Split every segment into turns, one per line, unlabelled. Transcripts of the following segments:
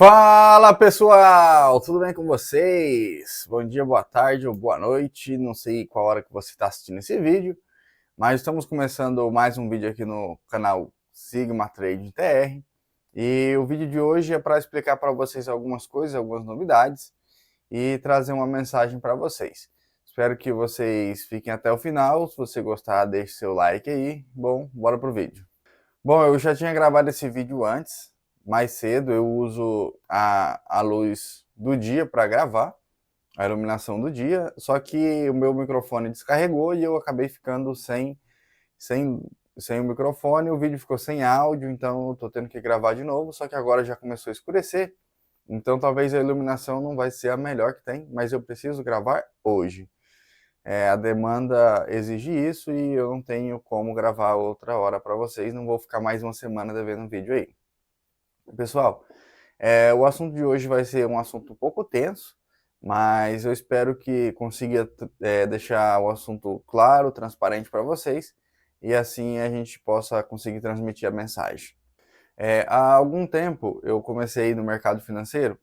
Fala pessoal, tudo bem com vocês? Bom dia, boa tarde ou boa noite, não sei qual hora que você está assistindo esse vídeo, mas estamos começando mais um vídeo aqui no canal Sigma Trading TR e o vídeo de hoje é para explicar para vocês algumas coisas, algumas novidades e trazer uma mensagem para vocês. Espero que vocês fiquem até o final, se você gostar deixe seu like aí. Bom, bora pro vídeo. Bom, eu já tinha gravado esse vídeo antes, mais cedo. Eu uso a luz do dia para gravar, a iluminação do dia, só que o meu microfone descarregou e eu acabei ficando sem, sem o microfone, o vídeo ficou sem áudio, então eu tô tendo que gravar de novo, só que agora já começou a escurecer, então talvez a iluminação não vai ser a melhor que tem, mas eu preciso gravar hoje. A demanda exige isso e eu não tenho como gravar outra hora para vocês, não vou ficar mais uma semana devendo um vídeo aí. Pessoal, o assunto de hoje vai ser um assunto um pouco tenso, mas eu espero que consiga deixar o assunto claro, transparente para vocês, e assim a gente possa conseguir transmitir a mensagem. Há algum tempo eu comecei no mercado financeiro,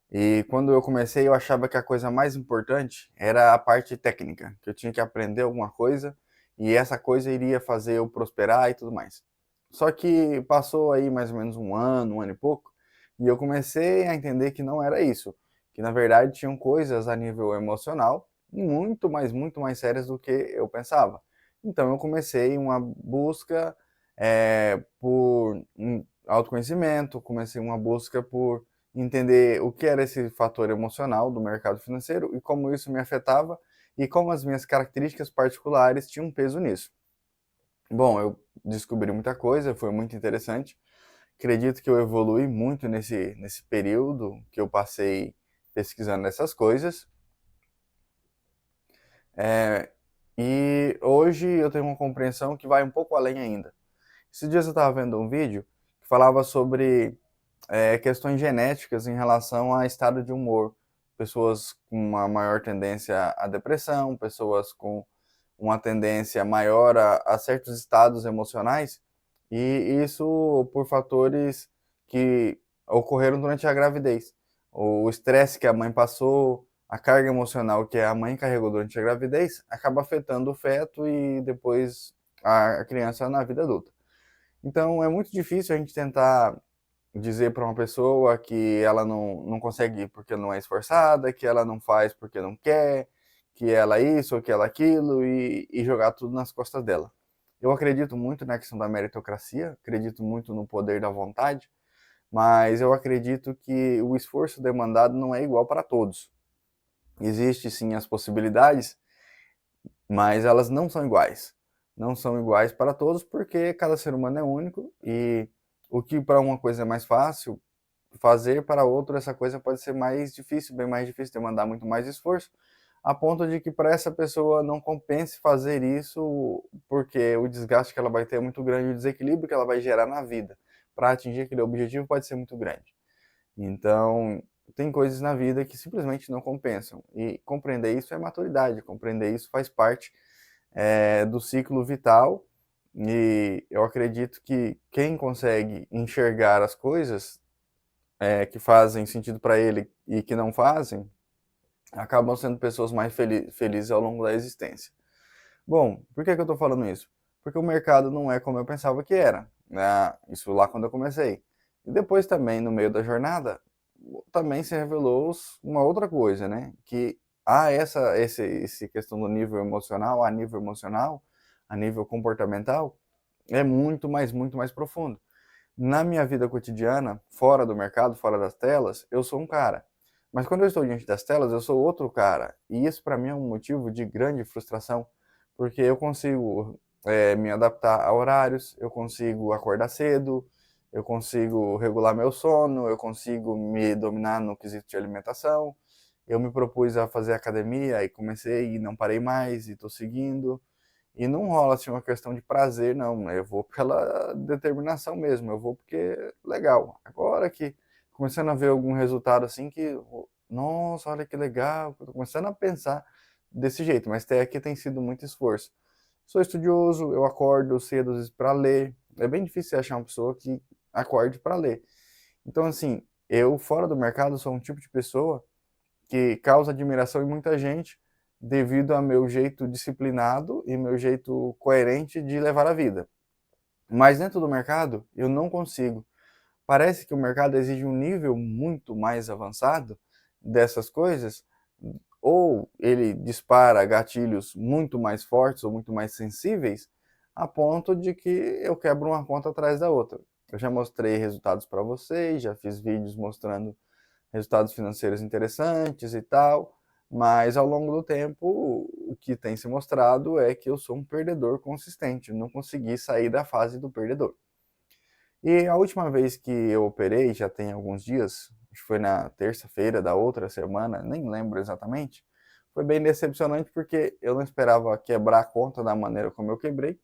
e quando eu comecei eu achava que a coisa mais importante era a parte técnica, que eu tinha que aprender alguma coisa, e essa coisa iria fazer eu prosperar e tudo mais. Só que passou aí mais ou menos um ano e pouco, e eu comecei a entender que não era isso, que na verdade tinham coisas a nível emocional muito mais sérias do que eu pensava. Então eu comecei uma busca por autoconhecimento, comecei uma busca por entender o que era esse fator emocional do mercado financeiro e como isso me afetava e como as minhas características particulares tinham peso nisso. Bom, eu descobri muita coisa, foi muito interessante. Acredito que eu evolui muito nesse período que eu passei pesquisando essas coisas. E hoje eu tenho uma compreensão que vai um pouco além ainda. Esses dias eu estava vendo um vídeo que falava sobre questões genéticas em relação a estado de humor. Pessoas com uma maior tendência à depressão, pessoas com uma tendência maior a certos estados emocionais, e isso por fatores que ocorreram durante a gravidez. O estresse que a mãe passou, a carga emocional que a mãe carregou durante a gravidez, acaba afetando o feto e depois a criança na vida adulta. Então é muito difícil a gente tentar dizer para uma pessoa que ela não consegue ir porque não é esforçada, que ela não faz porque não quer, que ela é isso ou que ela é aquilo e jogar tudo nas costas dela. Eu acredito muito na questão da meritocracia, acredito muito no poder da vontade, mas eu acredito que o esforço demandado não é igual para todos. Existem sim as possibilidades, mas elas não são iguais. Não são iguais para todos porque cada ser humano é único e o que para uma coisa é mais fácil fazer, para outro essa coisa pode ser mais difícil, bem mais difícil, demandar muito mais esforço, a ponto de que para essa pessoa não compense fazer isso, porque o desgaste que ela vai ter é muito grande, o desequilíbrio que ela vai gerar na vida para atingir aquele objetivo pode ser muito grande. Então, tem coisas na vida que simplesmente não compensam, e compreender isso é maturidade, compreender isso faz parte do ciclo vital, e eu acredito que quem consegue enxergar as coisas que fazem sentido para ele e que não fazem, acabam sendo pessoas mais felizes ao longo da existência. Bom, por que eu estou falando isso? Porque o mercado não é como eu pensava que era, né? Isso lá quando eu comecei. E depois também, no meio da jornada, também se revelou uma outra coisa, né? Que há essa questão do nível emocional, a nível comportamental, é muito mais profundo. Na minha vida cotidiana, fora do mercado, fora das telas, eu sou um cara. Mas quando eu estou diante das telas, eu sou outro cara. E isso para mim é um motivo de grande frustração, porque eu consigo me adaptar a horários, eu consigo acordar cedo, eu consigo regular meu sono, eu consigo me dominar no quesito de alimentação. Eu me propus a fazer academia e comecei e não parei mais e estou seguindo. E não rola assim uma questão de prazer, não. Eu vou pela determinação mesmo, eu vou porque legal. Agora que começando a ver algum resultado assim que, nossa, olha que legal, eu tô começando a pensar desse jeito, mas até aqui tem sido muito esforço. Sou estudioso, eu acordo cedo às vezes para ler. É bem difícil achar uma pessoa que acorde para ler. Então, assim, eu, fora do mercado, sou um tipo de pessoa que causa admiração em muita gente devido ao meu jeito disciplinado e meu jeito coerente de levar a vida. Mas dentro do mercado, eu não consigo. Parece que o mercado exige um nível muito mais avançado dessas coisas, ou ele dispara gatilhos muito mais fortes ou muito mais sensíveis, a ponto de que eu quebro uma conta atrás da outra. Eu já mostrei resultados para vocês, já fiz vídeos mostrando resultados financeiros interessantes e tal, mas ao longo do tempo o que tem se mostrado é que eu sou um perdedor consistente, não consegui sair da fase do perdedor. E a última vez que eu operei, já tem alguns dias, acho que foi na terça-feira da outra semana, nem lembro exatamente, foi bem decepcionante porque eu não esperava quebrar a conta da maneira como eu quebrei.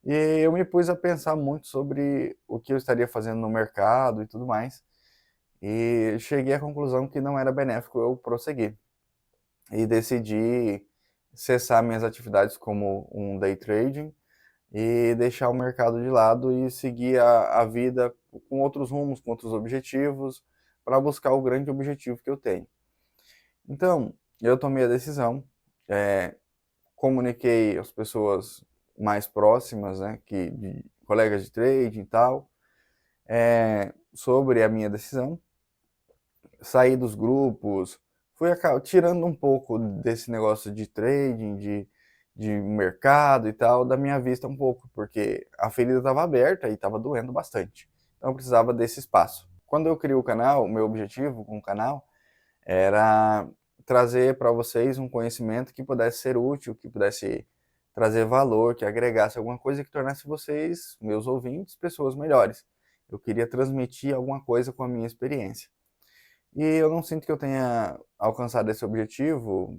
E eu me pus a pensar muito sobre o que eu estaria fazendo no mercado e tudo mais. E cheguei à conclusão que não era benéfico eu prosseguir. E decidi cessar minhas atividades como um day trading e deixar o mercado de lado e seguir a vida com outros rumos, com outros objetivos, para buscar o grande objetivo que eu tenho. Então, eu tomei a decisão, é, comuniquei às pessoas mais próximas, né, de colegas de trading e tal, sobre a minha decisão, saí dos grupos, fui tirando um pouco desse negócio de trading, de mercado e tal, da minha vista um pouco, porque a ferida estava aberta e estava doendo bastante. Então eu precisava desse espaço. Quando eu criei o canal, o meu objetivo com o canal era trazer para vocês um conhecimento que pudesse ser útil, que pudesse trazer valor, que agregasse alguma coisa que tornasse vocês, meus ouvintes, pessoas melhores. Eu queria transmitir alguma coisa com a minha experiência. E eu não sinto que eu tenha alcançado esse objetivo,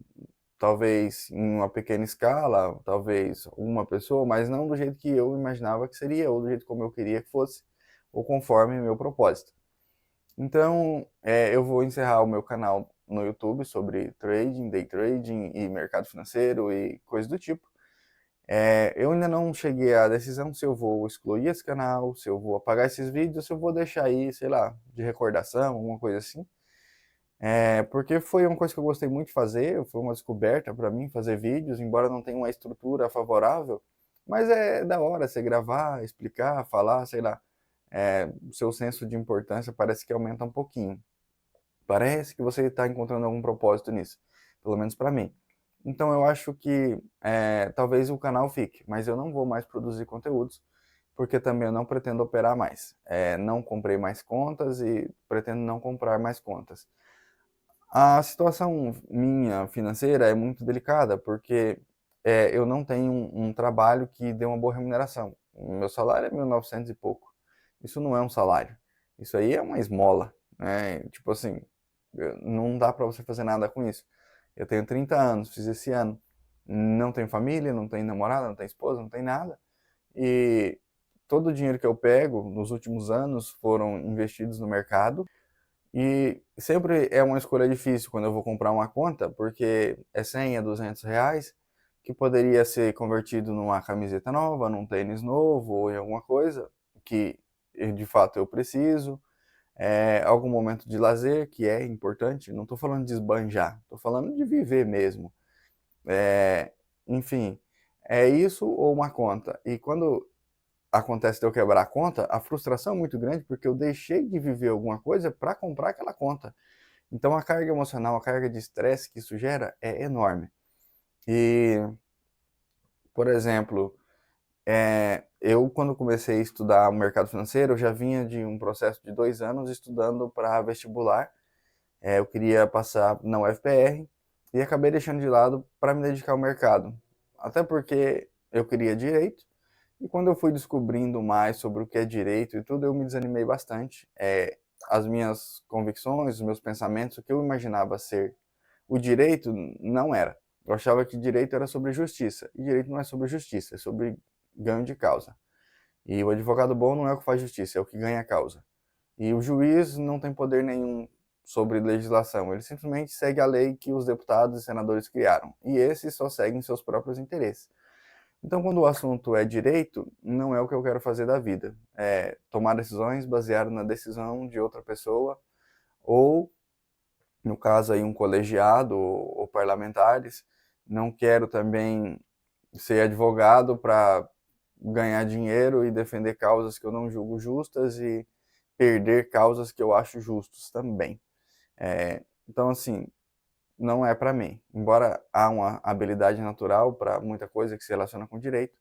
talvez em uma pequena escala, talvez uma pessoa, mas não do jeito que eu imaginava que seria, ou do jeito como eu queria que fosse, ou conforme meu propósito. Então, eu vou encerrar o meu canal no YouTube sobre trading, day trading e mercado financeiro e coisas do tipo. Eu ainda não cheguei à decisão se eu vou excluir esse canal, se eu vou apagar esses vídeos, se eu vou deixar aí, sei lá, de recordação, alguma coisa assim. Porque foi uma coisa que eu gostei muito de fazer, foi uma descoberta para mim fazer vídeos, embora não tenha uma estrutura favorável, mas é da hora você gravar, explicar, falar, sei lá. O seu senso de importância parece que aumenta um pouquinho. Parece que você está encontrando algum propósito nisso, pelo menos para mim. Então eu acho que talvez o canal fique, mas eu não vou mais produzir conteúdos, porque também eu não pretendo operar mais. Não comprei mais contas e pretendo não comprar mais contas. A situação minha financeira é muito delicada, porque eu não tenho um trabalho que dê uma boa remuneração. O meu salário é 1.900 e pouco. Isso não é um salário. Isso aí é uma esmola, né? Tipo assim, não dá para você fazer nada com isso. Eu tenho 30 anos, fiz esse ano. Não tenho família, não tenho namorada, não tenho esposa, não tenho nada. E todo o dinheiro que eu pego nos últimos anos foram investidos no mercado. E sempre é uma escolha difícil quando eu vou comprar uma conta, porque é 100 a 200 reais, que poderia ser convertido numa camiseta nova, num tênis novo ou em alguma coisa que de fato eu preciso. Algum momento de lazer, que é importante, não estou falando de esbanjar, estou falando de viver mesmo. É, enfim, é isso ou uma conta. E quando acontece de eu quebrar a conta, a frustração é muito grande porque eu deixei de viver alguma coisa para comprar aquela conta. Então a carga emocional, a carga de estresse que isso gera é enorme. E, por exemplo, eu quando comecei a estudar o mercado financeiro, eu já vinha de um processo de 2 anos estudando para vestibular. Eu queria passar na UFPR e acabei deixando de lado para me dedicar ao mercado. Até porque eu queria direito, e quando eu fui descobrindo mais sobre o que é direito e tudo, eu me desanimei bastante. As minhas convicções, os meus pensamentos, o que eu imaginava ser o direito não era. Eu achava que direito era sobre justiça. E direito não é sobre justiça, é sobre ganho de causa. E o advogado bom não é o que faz justiça, é o que ganha a causa. E o juiz não tem poder nenhum sobre legislação, ele simplesmente segue a lei que os deputados e senadores criaram. E esses só seguem seus próprios interesses. Então, quando o assunto é direito, não é o que eu quero fazer da vida. É tomar decisões baseadas na decisão de outra pessoa ou, no caso aí, um colegiado ou parlamentares. Não quero também ser advogado para ganhar dinheiro e defender causas que eu não julgo justas e perder causas que eu acho justas também. Então, assim, não é para mim. Embora há uma habilidade natural para muita coisa que se relaciona com direito,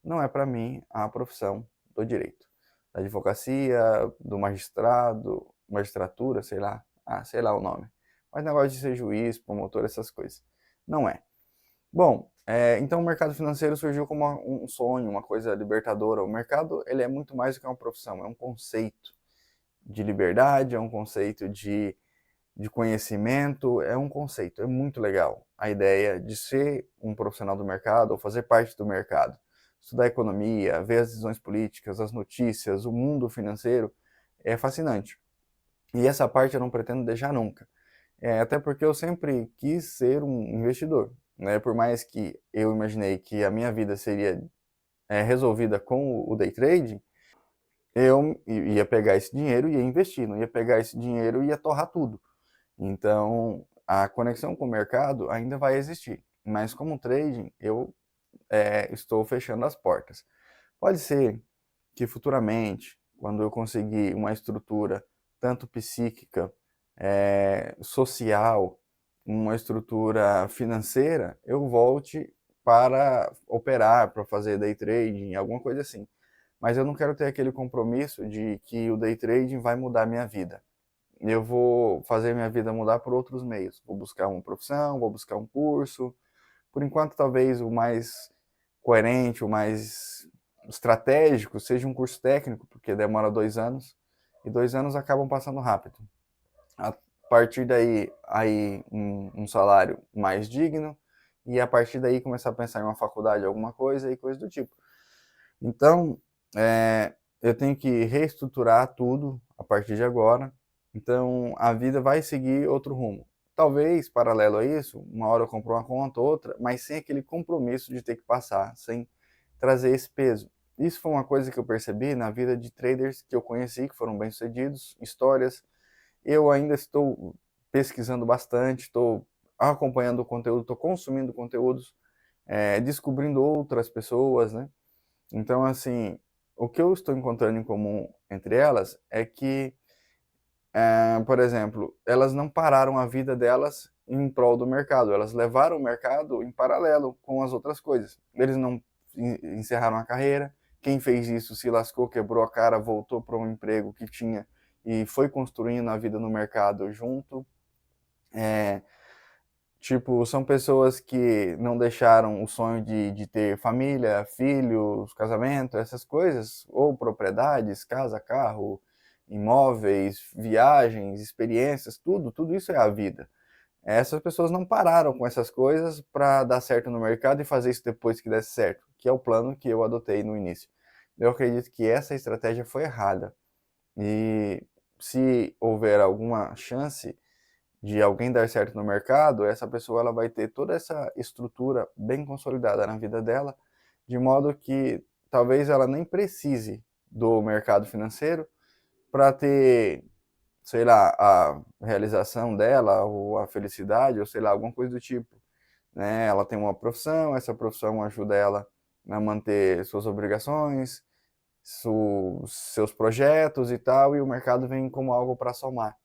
não é para mim a profissão do direito. Da advocacia, do magistrado, magistratura, sei lá o nome. Mas negócio de ser juiz, promotor, essas coisas. Não é. Bom, então o mercado financeiro surgiu como um sonho, uma coisa libertadora. O mercado, ele é muito mais do que uma profissão, é um conceito de liberdade, é um conceito de conhecimento, é um conceito, é muito legal a ideia de ser um profissional do mercado ou fazer parte do mercado. Estudar economia, ver as decisões políticas, as notícias, o mundo financeiro, é fascinante. E essa parte eu não pretendo deixar nunca. Até porque eu sempre quis ser um investidor, né? Por mais que eu imaginei que a minha vida seria resolvida com o day trading, eu ia pegar esse dinheiro e ia investir, não ia pegar esse dinheiro e ia torrar tudo. Então, a conexão com o mercado ainda vai existir, mas como trading, eu estou fechando as portas. Pode ser que futuramente, quando eu conseguir uma estrutura tanto psíquica, social, uma estrutura financeira, eu volte para operar, para fazer day trading, alguma coisa assim. Mas eu não quero ter aquele compromisso de que o day trading vai mudar a minha vida. Eu vou fazer minha vida mudar por outros meios. Vou buscar uma profissão, vou buscar um curso. Por enquanto, talvez o mais coerente, o mais estratégico seja um curso técnico, porque demora 2 anos, e 2 anos acabam passando rápido. A partir daí, aí um salário mais digno, e a partir daí começar a pensar em uma faculdade, alguma coisa e coisa do tipo. Então, eu tenho que reestruturar tudo a partir de agora. Então, a vida vai seguir outro rumo. Talvez, paralelo a isso, uma hora eu compro uma conta, outra, mas sem aquele compromisso de ter que passar, sem trazer esse peso. Isso foi uma coisa que eu percebi na vida de traders que eu conheci, que foram bem-sucedidos, histórias. Eu ainda estou pesquisando bastante, estou acompanhando o conteúdo, estou consumindo conteúdos, descobrindo outras pessoas, né? Então, assim, o que eu estou encontrando em comum entre elas é que, por exemplo, elas não pararam a vida delas em prol do mercado, elas levaram o mercado em paralelo com as outras coisas. Eles não encerraram a carreira, quem fez isso se lascou, quebrou a cara, voltou para um emprego que tinha e foi construindo a vida no mercado junto. Tipo, são pessoas que não deixaram o sonho de ter família, filhos, casamento, essas coisas, ou propriedades, casa, carro, imóveis, viagens, experiências, tudo isso é a vida. Essas pessoas não pararam com essas coisas para dar certo no mercado e fazer isso depois que desse certo, que é o plano que eu adotei no início. Eu acredito que essa estratégia foi errada. E se houver alguma chance de alguém dar certo no mercado, essa pessoa ela vai ter toda essa estrutura bem consolidada na vida dela, de modo que talvez ela nem precise do mercado financeiro para ter, sei lá, a realização dela, ou a felicidade, ou sei lá, alguma coisa do tipo. Né? Ela tem uma profissão, essa profissão ajuda ela a manter suas obrigações, seus projetos e tal, e o mercado vem como algo para somar.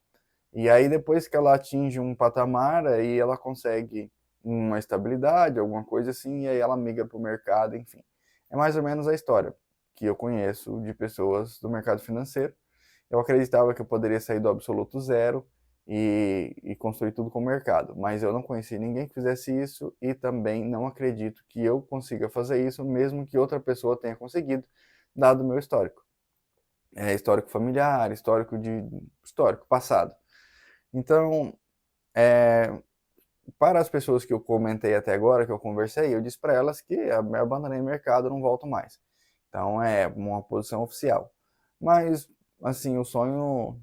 E aí depois que ela atinge um patamar, aí ela consegue uma estabilidade, alguma coisa assim, e aí ela migra para o mercado, enfim. É mais ou menos a história que eu conheço de pessoas do mercado financeiro. Eu acreditava que eu poderia sair do absoluto zero e construir tudo com o mercado, mas eu não conheci ninguém que fizesse isso e também não acredito que eu consiga fazer isso, mesmo que outra pessoa tenha conseguido, dado o meu histórico. Histórico familiar, histórico passado. Então, para as pessoas que eu comentei até agora, que eu conversei, eu disse para elas que eu abandonei o mercado, não volto mais. Então, é uma posição oficial. Mas, assim, o sonho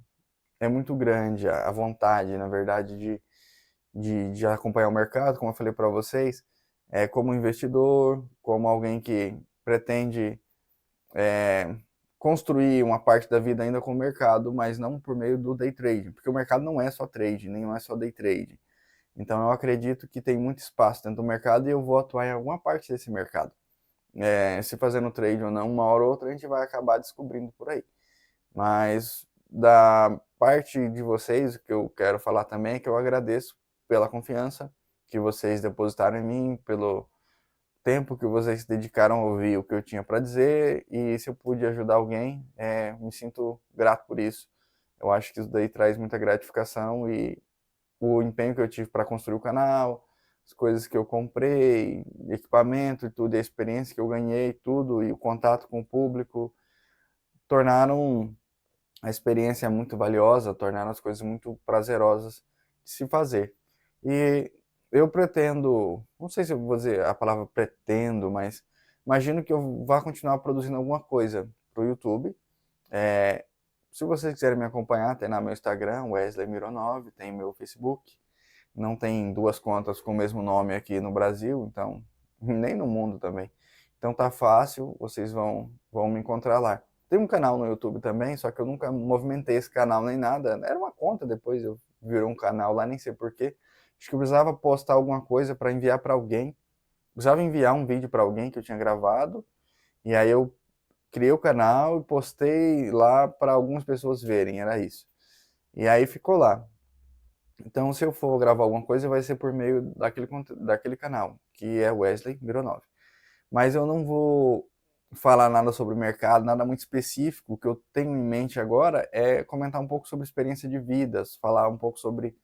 é muito grande, a vontade, na verdade, de acompanhar o mercado, como eu falei para vocês, como investidor, como alguém que pretende construir uma parte da vida ainda com o mercado, mas não por meio do day trading, porque o mercado não é só trade, nem não é só day trade. Então eu acredito que tem muito espaço dentro do mercado e eu vou atuar em alguma parte desse mercado. Se fazendo trade ou não, uma hora ou outra a gente vai acabar descobrindo por aí. Mas da parte de vocês, o que eu quero falar também é que eu agradeço pela confiança que vocês depositaram em mim, pelo tempo que vocês dedicaram a ouvir o que eu tinha para dizer, e se eu pude ajudar alguém, me sinto grato por isso. Eu acho que isso daí traz muita gratificação e o empenho que eu tive para construir o canal, as coisas que eu comprei, equipamento e tudo, e a experiência que eu ganhei, tudo, e o contato com o público, tornaram a experiência muito valiosa, tornaram as coisas muito prazerosas de se fazer. E eu pretendo, não sei se eu vou dizer a palavra pretendo, mas imagino que eu vá continuar produzindo alguma coisa para o YouTube. É, Se vocês quiserem me acompanhar, tem lá meu Instagram, Wesley Mironov, tem meu Facebook. Não tem duas contas com o mesmo nome aqui no Brasil, então nem no mundo também. Então tá fácil, vocês vão me encontrar lá. Tem um canal no YouTube também, só que eu nunca movimentei esse canal nem nada. Era uma conta, depois eu virou um canal lá, nem sei porquê. Acho que eu precisava postar alguma coisa para enviar para alguém. Precisava enviar um vídeo para alguém que eu tinha gravado. E aí eu criei o canal e postei lá para algumas pessoas verem, era isso. E aí ficou lá. Então, se eu for gravar alguma coisa, vai ser por meio daquele canal, que é Wesley Mironov. Mas eu não vou falar nada sobre o mercado, nada muito específico. O que eu tenho em mente agora é comentar um pouco sobre experiência de vidas, falar um pouco sobre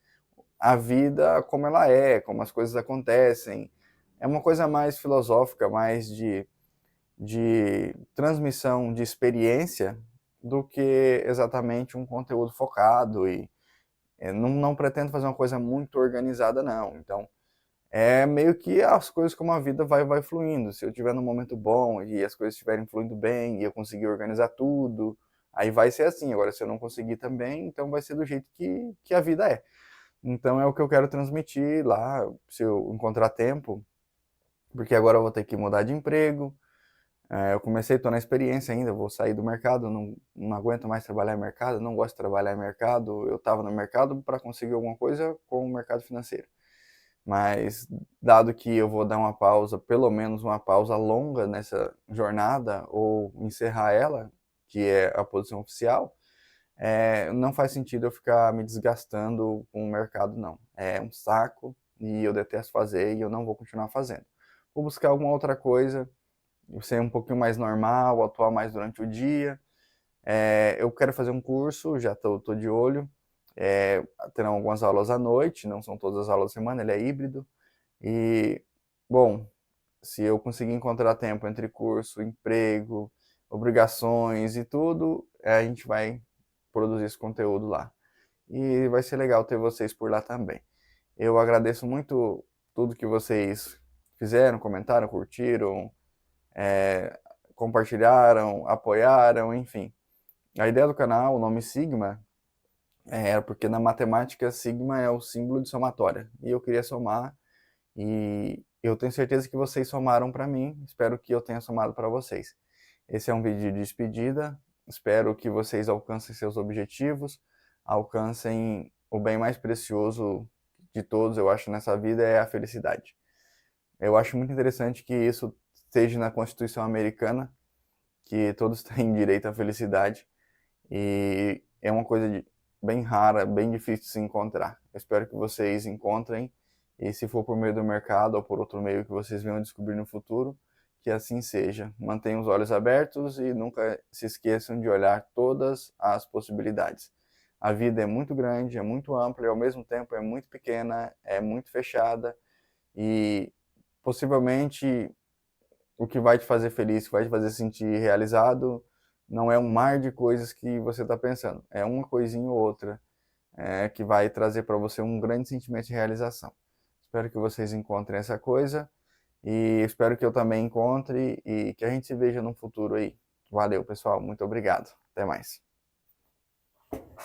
a vida como ela é, como as coisas acontecem. É uma coisa mais filosófica, mais de transmissão de experiência do que exatamente um conteúdo focado e não pretendo fazer uma coisa muito organizada, não. Então, é meio que as coisas como a vida vai fluindo. Se eu estiver num momento bom e as coisas estiverem fluindo bem e eu conseguir organizar tudo, aí vai ser assim. Agora, se eu não conseguir também, então vai ser do jeito que a vida é. Então, é o que eu quero transmitir lá, se eu encontrar tempo, porque agora eu vou ter que mudar de emprego. Eu comecei, estou na experiência ainda, vou sair do mercado, não aguento mais trabalhar em mercado, não gosto de trabalhar em mercado. Eu estava no mercado para conseguir alguma coisa com o mercado financeiro. Mas, dado que eu vou dar uma pausa, pelo menos uma pausa longa nessa jornada, ou encerrar ela, que é a posição oficial, não faz sentido eu ficar me desgastando com o mercado, não. É um saco e eu detesto fazer e eu não vou continuar fazendo. Vou buscar alguma outra coisa ser um pouquinho mais normal, atuar mais durante o dia. Eu quero fazer um curso, já tô de olho. Terão algumas aulas à noite, não são todas as aulas da semana, ele é híbrido. E, bom, se eu conseguir encontrar tempo entre curso, emprego, obrigações e tudo, a gente vai produzir esse conteúdo lá. E vai ser legal ter vocês por lá também. Eu agradeço muito tudo que vocês fizeram, comentaram, curtiram, é, compartilharam, apoiaram, enfim. A ideia do canal, o nome Sigma, era porque na matemática Sigma é o símbolo de somatória. E eu queria somar e eu tenho certeza que vocês somaram para mim. Espero que eu tenha somado para vocês. Esse é um vídeo de despedida. Espero que vocês alcancem seus objetivos, alcancem o bem mais precioso de todos, eu acho, nessa vida é a felicidade. Eu acho muito interessante que isso esteja na Constituição Americana, que todos têm direito à felicidade e é uma coisa bem rara, bem difícil de se encontrar. Eu espero que vocês encontrem e se for por meio do mercado ou por outro meio que vocês venham descobrir no futuro, que assim seja. Mantenham os olhos abertos e nunca se esqueçam de olhar todas as possibilidades. A vida é muito grande, é muito ampla e ao mesmo tempo é muito pequena, é muito fechada e possivelmente o que vai te fazer feliz, o que vai te fazer sentir realizado, não é um mar de coisas que você está pensando. É uma coisinha ou outra que vai trazer para você um grande sentimento de realização. Espero que vocês encontrem essa coisa e espero que eu também encontre e que a gente se veja no futuro aí. Valeu, pessoal. Muito obrigado. Até mais.